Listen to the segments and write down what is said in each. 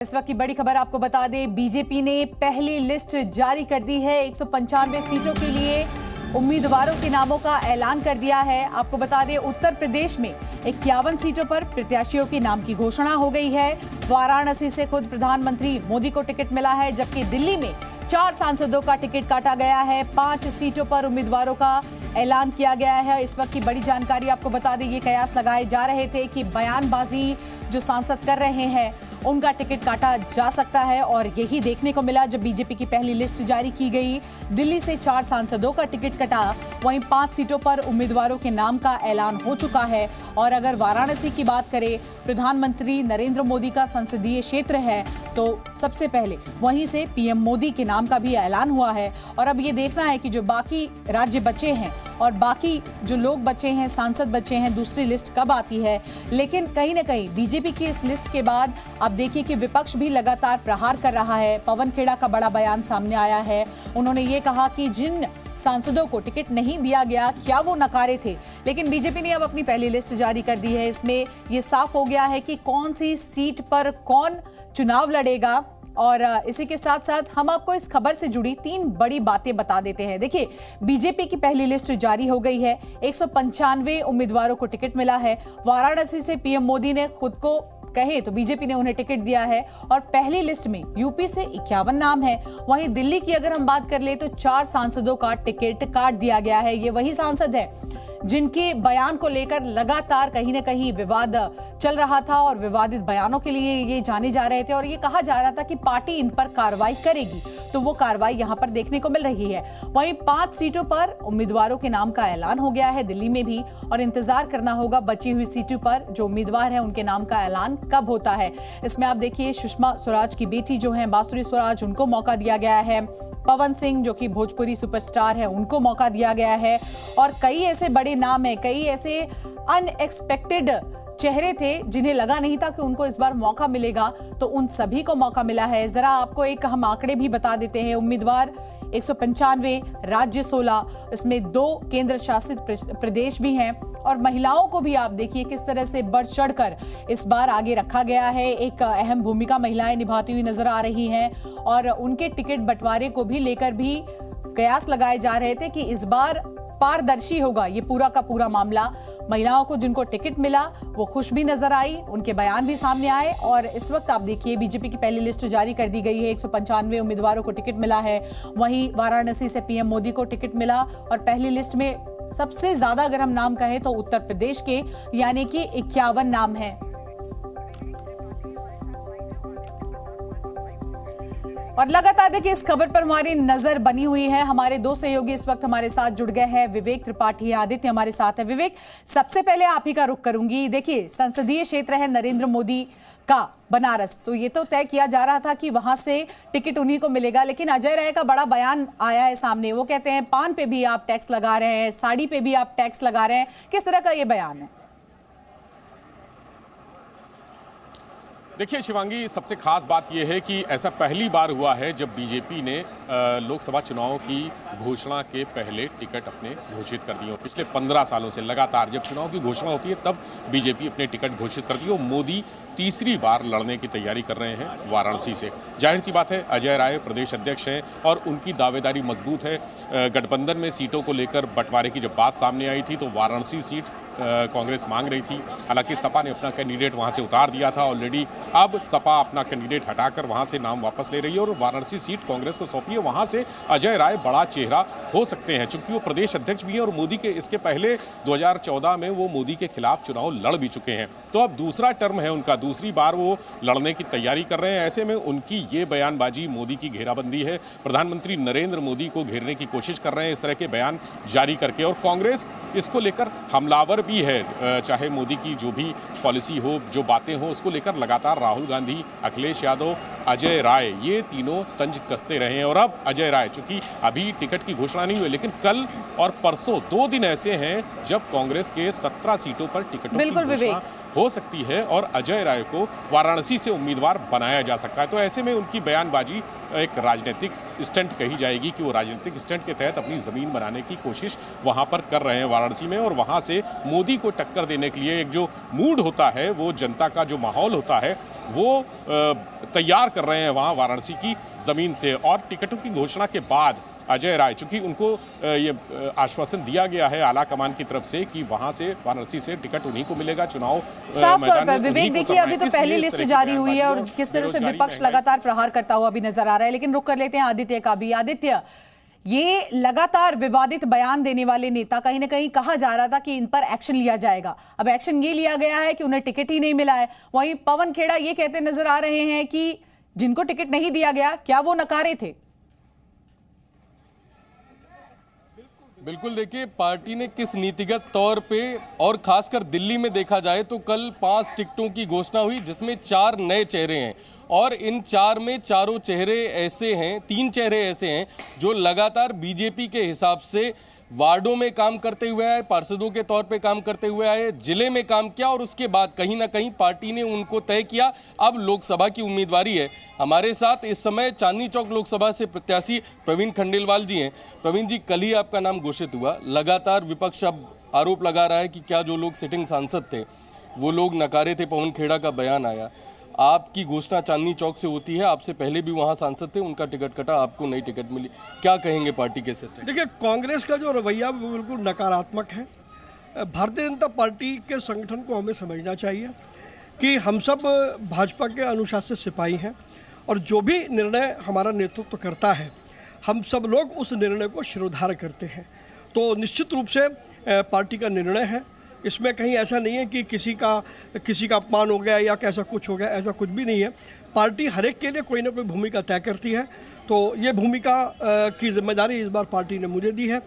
इस वक्त की बड़ी खबर आपको बता दें, बीजेपी ने पहली लिस्ट जारी कर दी है। 195 सीटों के लिए उम्मीदवारों के नामों का ऐलान कर दिया है। आपको बता दें, उत्तर प्रदेश में 51 सीटों पर प्रत्याशियों के नाम की घोषणा हो गई है। वाराणसी से खुद प्रधानमंत्री मोदी को टिकट मिला है, जबकि दिल्ली में 4 सांसदों का टिकट काटा गया है। 5 सीटों पर उम्मीदवारों का ऐलान किया गया है। इस वक्त की बड़ी जानकारी आपको बता दें, ये कयास लगाए जा रहे थे कि बयानबाजी जो सांसद कर रहे हैं उनका टिकट काटा जा सकता है, और यही देखने को मिला जब बीजेपी की पहली लिस्ट जारी की गई। दिल्ली से 4 सांसदों का टिकट कटा, वहीं 5 सीटों पर उम्मीदवारों के नाम का ऐलान हो चुका है। और अगर वाराणसी की बात करें, प्रधानमंत्री नरेंद्र मोदी का संसदीय क्षेत्र है, तो सबसे पहले वहीं से पीएम मोदी के नाम का भी ऐलान हुआ है। और अब ये देखना है कि जो बाकी राज्य बचे हैं और बाकी जो लोग बचे हैं, सांसद बचे हैं, दूसरी लिस्ट कब आती है। लेकिन कहीं ना कहीं बीजेपी की इस लिस्ट के बाद आप देखिए कि विपक्ष भी लगातार प्रहार कर रहा है। पवन खेड़ा का बड़ा बयान सामने आया है। उन्होंने ये कहा कि जिन सांसदों को टिकट नहीं दिया गया, क्या वो नकारे थे। लेकिन बीजेपी ने अब अपनी पहली लिस्ट जारी कर दी है। इसमें ये साफ हो गया है कि कौन सी सीट पर कौन चुनाव लड़ेगा। और इसी के साथ साथ हम आपको इस खबर से जुड़ी 3 बड़ी बातें बता देते हैं। देखिए, बीजेपी की पहली लिस्ट जारी हो गई है। 195 उम्मीदवारों को टिकट मिला है। वाराणसी से पीएम मोदी ने खुद को कहे तो बीजेपी ने उन्हें टिकट दिया है, और पहली लिस्ट में यूपी से 51 नाम है। वहीं दिल्ली की अगर हम बात कर ले तो 4 सांसदों का टिकट काट दिया गया है। ये वही सांसद है जिनके बयान को लेकर लगातार कहीं ना कहीं विवाद चल रहा था, और विवादित बयानों के लिए ये जाने जा रहे थे, और ये कहा जा रहा था कि पार्टी इन पर कार्रवाई करेगी। तो वो कार्रवाई यहां पर देखने को मिल रही है। वहीं 5 सीटों पर उम्मीदवारों के नाम का ऐलान हो गया है दिल्ली में भी, और इंतजार करना होगा बची हुई सीटों पर जो उम्मीदवार हैं उनके नाम का ऐलान कब होता है। इसमें आप देखिए, सुषमा स्वराज की बेटी जो है बांसुरी स्वराज, उनको मौका दिया गया है। पवन सिंह जो कि भोजपुरी सुपरस्टार है, उनको मौका दिया गया है। और कई ऐसे बड़े नाम है, कई ऐसे अनएक्सपेक्टेड चेहरे थे जिन्हें लगा नहीं था कि उनको इस बार मौका मिलेगा, तो उन सभी को मौका मिला है। जरा आपको एक हम आंकड़े भी बता देते हैं। उम्मीदवार 195, राज्य 16, इसमें 2 केंद्र शासित प्रदेश भी हैं। और महिलाओं को भी आप देखिए किस तरह से बढ़ चढ़कर इस बार आगे रखा गया है। एक अहम भूमिका महिलाएं निभाती हुई नजर आ रही हैं, और उनके टिकट बंटवारे को भी लेकर भी कयास लगाए जा रहे थे कि इस बार पारदर्शी होगा ये पूरा का पूरा मामला। महिलाओं को जिनको टिकट मिला वो खुश भी नजर आई, उनके बयान भी सामने आए। और इस वक्त आप देखिए, बीजेपी की पहली लिस्ट जारी कर दी गई है। 195 उम्मीदवारों को टिकट मिला है। वहीं वाराणसी से पीएम मोदी को टिकट मिला, और पहली लिस्ट में सबसे ज्यादा अगर हम नाम कहें तो उत्तर प्रदेश के, यानी कि 51 नाम है। और लगातार देखिए, इस खबर पर हमारी नजर बनी हुई है। हमारे 2 सहयोगी इस वक्त हमारे साथ जुड़ गए हैं। विवेक त्रिपाठी, आदित्य हमारे साथ है। विवेक, सबसे पहले आप ही का रुख करूंगी। देखिए, संसदीय क्षेत्र है नरेंद्र मोदी का बनारस, तो ये तो तय किया जा रहा था कि वहां से टिकट उन्हीं को मिलेगा। लेकिन अजय राय का बड़ा बयान आया है सामने। वो कहते हैं पान पे भी आप टैक्स लगा रहे हैं, साड़ी पे भी आप टैक्स लगा रहे हैं। किस तरह का ये बयान है? देखिए शिवांगी, सबसे खास बात यह है कि ऐसा पहली बार हुआ है जब बीजेपी ने लोकसभा चुनाव की घोषणा के पहले टिकट अपने घोषित कर दिए। पिछले 15 सालों से लगातार जब चुनाव की घोषणा होती है तब बीजेपी अपने टिकट घोषित करती है, और मोदी तीसरी बार लड़ने की तैयारी कर रहे हैं वाराणसी से। जाहिर सी बात है, अजय राय प्रदेश अध्यक्ष हैं और उनकी दावेदारी मजबूत है। गठबंधन में सीटों को लेकर बंटवारे की जब बात सामने आई थी तो वाराणसी सीट कांग्रेस मांग रही थी। हालांकि सपा ने अपना कैंडिडेट वहां से उतार दिया था ऑलरेडी। अब सपा अपना कैंडिडेट हटाकर वहां से नाम वापस ले रही है, और वाराणसी सीट कांग्रेस को सौंपी है। वहां से अजय राय बड़ा चेहरा हो सकते हैं, चूंकि वो प्रदेश अध्यक्ष भी हैं, और मोदी के इसके पहले 2014 में वो मोदी के खिलाफ चुनाव लड़ भी चुके हैं। तो अब दूसरा टर्म है उनका, दूसरी बार वो लड़ने की तैयारी कर रहे हैं। ऐसे में उनकी ये बयानबाजी मोदी की घेराबंदी है। प्रधानमंत्री नरेंद्र मोदी को घेरने की कोशिश कर रहे हैं इस तरह के बयान जारी करके, और कांग्रेस इसको लेकर हमलावर भी है। चाहे मोदी की जो भी पॉलिसी हो, जो बातें हो, उसको लेकर लगातार राहुल गांधी, अखिलेश यादव, अजय राय, ये तीनों तंज कसते रहे हैं। और अब अजय राय, चूंकि अभी टिकट की घोषणा नहीं हुई, लेकिन कल और परसों 2 दिन ऐसे हैं जब कांग्रेस के 17 सीटों पर टिकटों की घोषणा हो सकती है, और अजय राय को वाराणसी से उम्मीदवार बनाया जा सकता है। तो ऐसे में उनकी बयानबाजी एक राजनीतिक स्टंट कही जाएगी कि वो राजनीतिक स्टंट के तहत अपनी ज़मीन बनाने की कोशिश वहाँ पर कर रहे हैं वाराणसी में, और वहाँ से मोदी को टक्कर देने के लिए एक जो मूड होता है, वो जनता का जो माहौल होता है, वो तैयार कर रहे हैं वहाँ वाराणसी की ज़मीन से। और टिकटों की घोषणा के बाद अजय राय, चूंकि उनको ये आश्वासन दिया गया है आला कमान की तरफ से कि वहां से वाराणसी से टिकट उन्हीं को मिलेगा, चुनाव साफ तौर पर। विवेक देखिए, अभी तो पहली लिस्ट जारी हुई है और किस तरह से विपक्ष लगातार प्रहार करता हुआ भी नजर आ रहा है। लेकिन रुक कर लेते हैं आदित्य का भी। आदित्य, ये लगातार विवादित बयान देने वाले नेता, कहीं ना कहीं कहा जा रहा था कि इन पर एक्शन लिया जाएगा। अब एक्शन ये लिया गया है कि उन्हें टिकट ही नहीं मिला है। वहीं पवन खेड़ा ये कहते नजर आ रहे हैं कि जिनको टिकट नहीं दिया गया, क्या वो नकारे थे? बिल्कुल, देखिए पार्टी ने किस नीतिगत तौर पे, और खासकर दिल्ली में देखा जाए तो कल 5 टिकटों की घोषणा हुई जिसमें 4 नए चेहरे हैं। और इन 4 में चारों चेहरे ऐसे हैं, 3 चेहरे ऐसे हैं जो लगातार बीजेपी के हिसाब से वार्डों में काम करते हुए आए, पार्षदों के तौर पे काम करते हुए आए, जिले में काम किया और उसके बाद कहीं ना कहीं पार्टी ने उनको तय किया। अब लोकसभा की उम्मीदवारी है। हमारे साथ इस समय चांदनी चौक लोकसभा से प्रत्याशी प्रवीण खंडेलवाल जी हैं। प्रवीण जी, कल ही आपका नाम घोषित हुआ। लगातार विपक्ष अब आरोप लगा रहा है कि क्या जो लोग सिटिंग सांसद थे वो लोग नकारे थे। पवन खेड़ा का बयान आया। आपकी घोषणा चांदनी चौक से होती है, आपसे पहले भी वहां सांसद थे, उनका टिकट कटा, आपको नई टिकट मिली, क्या कहेंगे पार्टी के सिस्टम? देखिए, कांग्रेस का जो रवैया वो बिल्कुल नकारात्मक है। भारतीय जनता पार्टी के संगठन को हमें समझना चाहिए कि हम सब भाजपा के अनुशासित सिपाही हैं और जो भी निर्णय हमारा नेतृत्व करता है हम सब लोग उस निर्णय को शिरोधार्य करते हैं। तो निश्चित रूप से पार्टी का निर्णय है, इसमें कहीं ऐसा नहीं है कि किसी का अपमान हो गया या कैसा कुछ हो गया, ऐसा कुछ भी नहीं है। पार्टी हर एक के लिए कोई ना कोई भूमिका तय करती है, तो ये भूमिका की जिम्मेदारी इस बार पार्टी ने मुझे दी है,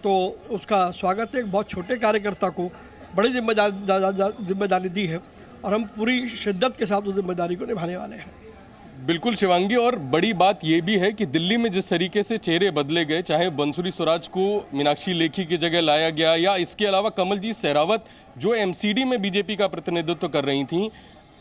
तो उसका स्वागत है। एक बहुत छोटे कार्यकर्ता को बड़ी जिम्मेदारी दी है और हम पूरी शिद्दत के साथ उस जिम्मेदारी को निभाने वाले हैं। बिल्कुल शिवांगी, और बड़ी बात यह भी है कि दिल्ली में जिस तरीके से चेहरे बदले गए, चाहे बंसुरी स्वराज को मीनाक्षी लेखी की जगह लाया गया या इसके अलावा कमलजीत शेरावत जो एमसीडी में बीजेपी का प्रतिनिधित्व कर रही थी,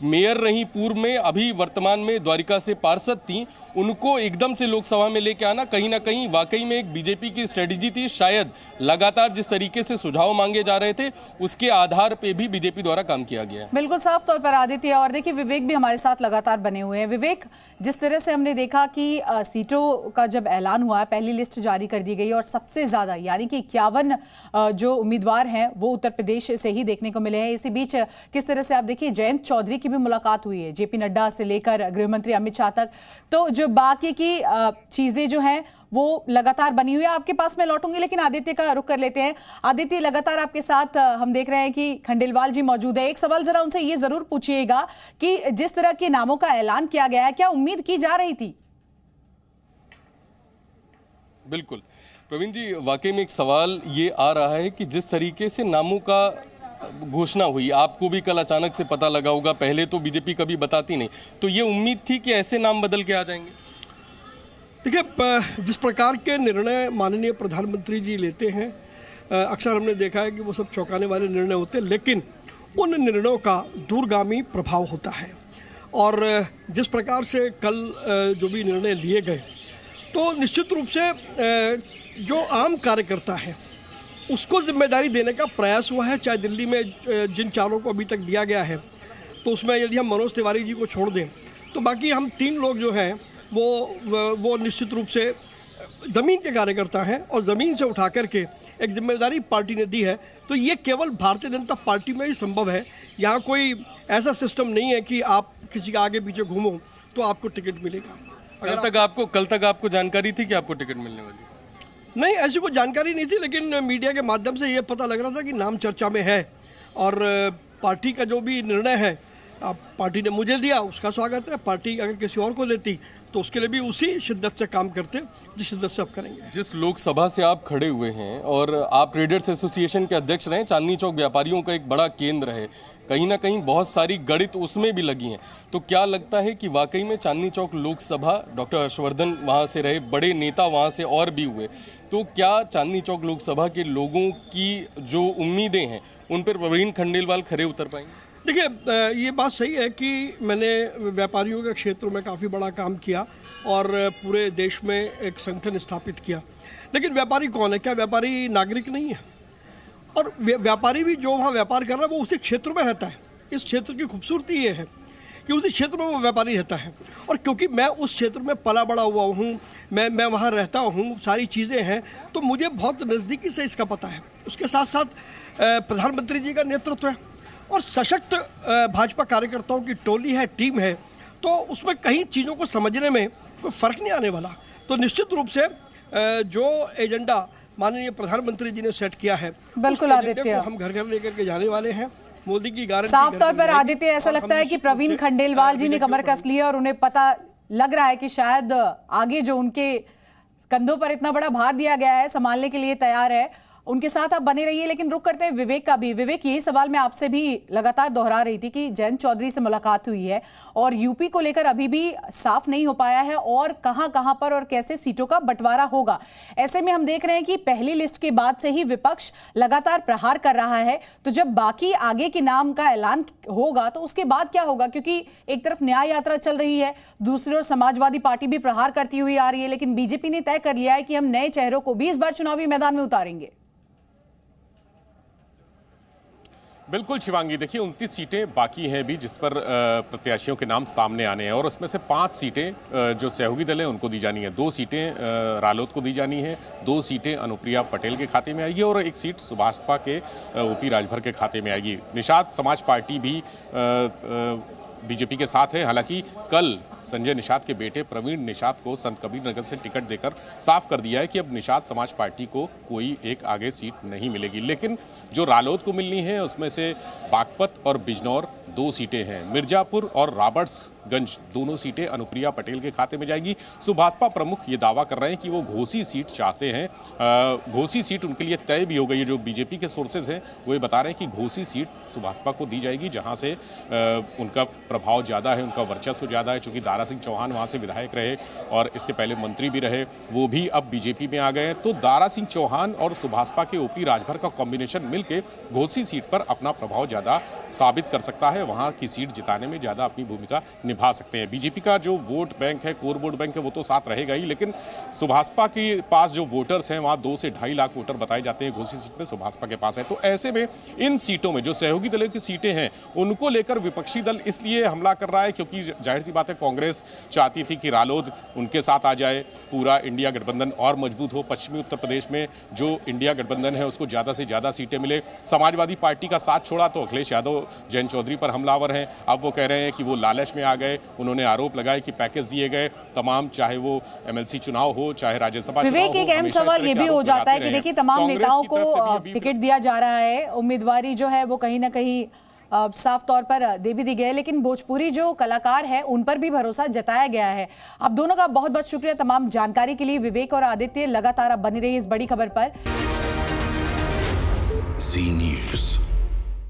मेयर रही पूर्व में, अभी वर्तमान में द्वारिका से पार्षद थी, उनको एकदम से लोकसभा में लेके आना कहीं ना कहीं वाकई में एक बीजेपी की स्ट्रेटेजी थी। शायद लगातार जिस तरीके से सुझाव मांगे जा रहे थे उसके आधार पे भी बीजेपी द्वारा काम किया गया। बिल्कुल साफ तौर पर आदित्य, और देखिए विवेक भी हमारे साथ लगातार बने हुए हैं। विवेक, जिस तरह से हमने देखा कि सीटों का जब ऐलान हुआ, पहली लिस्ट जारी कर दी गई और सबसे ज्यादा यानी कि 51 जो उम्मीदवार हैं वो उत्तर प्रदेश से ही देखने को मिले हैं। इसी बीच किस तरह से आप देखिए जयंत चौधरी की भी मुलाकात हुई है, जेपी नड्डा से लेकर गृह मंत्री अमित शाह तक। तो जो बाकी की चीजें जो हैं वो लगातार बनी हुई है। आपके पास मैं लौटूंगी, लेकिन आदित्य का रुख कर लेते हैं। आदित्य, लगातार आपके साथ हम देख रहे हैं कि खंडेलवाल जी मौजूद है। एक सवाल जरा उनसे ये जरूर पूछिएगा कि जिस तरह के नामों का ऐलान किया गया है, क्या उम्मीद की जा रही थी? बिल्कुल प्रवीण जी, वाकई में एक सवाल ये आ रहा है कि जिस तरीके से नामों का घोषणा हुई, आपको भी कल अचानक से पता लगा होगा, पहले तो बीजेपी कभी बताती नहीं, तो ये उम्मीद थी कि ऐसे नाम बदल के आ जाएंगे? देखिए, जिस प्रकार के निर्णय माननीय प्रधानमंत्री जी लेते हैं, अक्सर हमने देखा है कि वो सब चौंकाने वाले निर्णय होते हैं, लेकिन उन निर्णयों का दूरगामी प्रभाव होता है। और जिस प्रकार से कल जो भी निर्णय लिए गए, तो निश्चित रूप से जो आम कार्यकर्ता है उसको जिम्मेदारी देने का प्रयास हुआ है। चाहे दिल्ली में जिन चारों को अभी तक दिया गया है, तो उसमें यदि हम मनोज तिवारी जी को छोड़ दें तो बाकी हम 3 लोग जो हैं वो निश्चित रूप से ज़मीन के कार्यकर्ता हैं और ज़मीन से उठा करके एक जिम्मेदारी पार्टी ने दी है। तो ये केवल भारतीय जनता पार्टी में ही संभव है। यहाँ कोई ऐसा सिस्टम नहीं है कि आप किसी के आगे पीछे घूमो तो आपको टिकट मिलेगा। कल तक आपको जानकारी थी कि आपको टिकट मिलने वाली? नहीं, ऐसी कोई जानकारी नहीं थी, लेकिन मीडिया के माध्यम से ये पता लग रहा था कि नाम चर्चा में है और पार्टी का जो भी निर्णय है, पार्टी ने मुझे दिया, उसका स्वागत है। पार्टी अगर किसी और को लेती तो उसके लिए भी उसी शिद्दत से काम करते जिस शिद्दत से आप करेंगे। जिस लोकसभा से आप खड़े हुए हैं और आप ट्रेडर्स एसोसिएशन के अध्यक्ष रहे, चांदनी चौक व्यापारियों का एक बड़ा केंद्र है, कहीं ना कहीं बहुत सारी गणित उसमें भी लगी हैं, तो क्या लगता है कि वाकई में चांदनी चौक लोकसभा, डॉक्टर हर्षवर्धन वहाँ से रहे, बड़े नेता वहाँ से और भी हुए, तो क्या चांदनी चौक लोकसभा के लोगों की जो उम्मीदें हैं उन पर प्रवीण खंडेलवाल खरे उतर पाएंगे? देखिए, ये बात सही है कि मैंने व्यापारियों के क्षेत्र में काफ़ी बड़ा काम किया और पूरे देश में एक संगठन स्थापित किया, लेकिन व्यापारी कौन है? क्या व्यापारी नागरिक नहीं है? और व्यापारी भी जो वहाँ व्यापार कर रहा है वो उसी क्षेत्र में रहता है। इस क्षेत्र की खूबसूरती ये है कि उसी क्षेत्र में वो व्यापारी रहता है, और क्योंकि मैं उस क्षेत्र में पला बड़ा हुआ हूँ, मैं वहाँ रहता हूँ, सारी चीज़ें हैं, तो मुझे बहुत नज़दीकी से इसका पता है। उसके साथ साथ प्रधानमंत्री जी का नेतृत्व है और सशक्त भाजपा कार्यकर्ताओं की टोली है, टीम है, तो उसमें कई चीज़ों को समझने में कोई फ़र्क नहीं आने वाला। तो निश्चित रूप से जो एजेंडा माननीय प्रधानमंत्री जी ने सेट किया है, बिल्कुल आदित्य, हम घर घर लेकर के जाने वाले हैं। मोदी की गारंटी साफ तौर पर आदित्य, ऐसा लगता है कि प्रवीण खंडेलवाल जी ने कमर कस ली है और उन्हें पता लग रहा है कि शायद आगे जो उनके कंधों पर इतना बड़ा भार दिया गया है संभालने के लिए तैयार है। उनके साथ आप बने रहिए, लेकिन रुक करते हैं विवेक का भी। विवेक, यही सवाल मैं आपसे भी लगातार दोहरा रही थी कि जयंत चौधरी से मुलाकात हुई है और यूपी को लेकर अभी भी साफ नहीं हो पाया है और कहां पर और कैसे सीटों का बंटवारा होगा। ऐसे में हम देख रहे हैं कि पहली लिस्ट के बाद से ही विपक्ष लगातार प्रहार कर रहा है, तो जब बाकी आगे के नाम का ऐलान होगा तो उसके बाद क्या होगा? क्योंकि एक तरफ न्याय यात्रा चल रही है, दूसरी ओर समाजवादी पार्टी भी प्रहार करती हुई आ रही है, लेकिन बीजेपी ने तय कर लिया है कि हम नए चेहरों को भी इस बार चुनावी मैदान में उतारेंगे। बिल्कुल शिवांगी, देखिए 29 सीटें बाकी हैं भी जिस पर प्रत्याशियों के नाम सामने आने हैं और उसमें से 5 सीटें जो सहयोगी दल हैं उनको दी जानी है, 2 सीटें रालोद को दी जानी है, 2 सीटें अनुप्रिया पटेल के खाते में आएगी और 1 सीट सुभाषपा के ओपी राजभर के खाते में आएगी। निषाद समाज पार्टी भी बीजेपी के साथ है। हालांकि कल संजय निषाद के बेटे प्रवीण निषाद को संत कबीर नगर से टिकट देकर साफ कर दिया है कि अब निषाद समाज पार्टी को कोई एक आगे सीट नहीं मिलेगी, लेकिन जो रालोद को मिलनी है उसमें से बागपत और बिजनौर 2 सीटें हैं। मिर्जापुर और रॉबर्ट्सगंज दोनों सीटें अनुप्रिया पटेल के खाते में जाएगी। सुभाषपा प्रमुख ये दावा कर रहे हैं कि वो घोसी सीट चाहते हैं। घोसी सीट उनके लिए तय भी हो गई है। जो बीजेपी के सोर्सेज हैं वो ये बता रहे हैं कि घोसी सीट सुभाषपा को दी जाएगी, जहां से उनका प्रभाव ज़्यादा है, उनका वर्चस्व ज़्यादा है। चूँकि दारा सिंह चौहान वहाँ से विधायक रहे और इसके पहले मंत्री भी रहे, वो भी अब बीजेपी में आ गए हैं। तो दारा सिंह चौहान और सुभाषपा के ओपी राजभर का कॉम्बिनेशन मिलके घोसी सीट पर अपना प्रभाव ज़्यादा साबित कर सकता है, वहाँ की सीट जिताने में ज़्यादा अपनी भूमिका निभा सकते हैं। बीजेपी का जो वोट बैंक है, कोर वोट बैंक है, वो तो साथ रहेगा ही, लेकिन सुभाषपा के पास जो वोटर्स हैं वहाँ 2 से 2.5 लाख वोटर बताए जाते हैं घोसी सीट में सुभाषपा के पास है। तो ऐसे में इन सीटों में जो सहयोगी दलों की सीटें हैं उनको लेकर विपक्षी दल इसलिए हमला कर रहा है क्योंकि जाहिर सी बात है कांग्रेस चाहती थी कि रालोद उनके साथ आ जाए, पूरा इंडिया गठबंधन और मजबूत हो, पश्चिमी उत्तर प्रदेश में जो इंडिया गठबंधन है उसको ज़्यादा से ज़्यादा सीटें मिले। समाजवादी पार्टी का साथ छोड़ा तो अखिलेश यादव जयंत चौधरी पर हमलावर हैं। अब वो कह रहे हैं कि वो लालच में आ गए। उन्होंने आरोप लगाए कि पैकेज दिए गए तमाम, चाहे वो एमएलसी चुनाव हो, चाहे राज्यसभा चुनाव हो। विवेक, एक अहम सवाल ये भी हो जाता है कि देखिए तमाम नेताओं को टिकट दिया जा रहा है, उम्मीदवारी जो है वो कहीं ना कहीं साफ तौर पर दे भी दी गई है, लेकिन भोजपुरी जो कलाकार है उन पर भी भरोसा जताया गया है। आप दोनों का बहुत बहुत शुक्रिया तमाम जानकारी के लिए। विवेक और आदित्य, लगातार आप बनी रहिए इस बड़ी खबर पर। जी न्यूज़।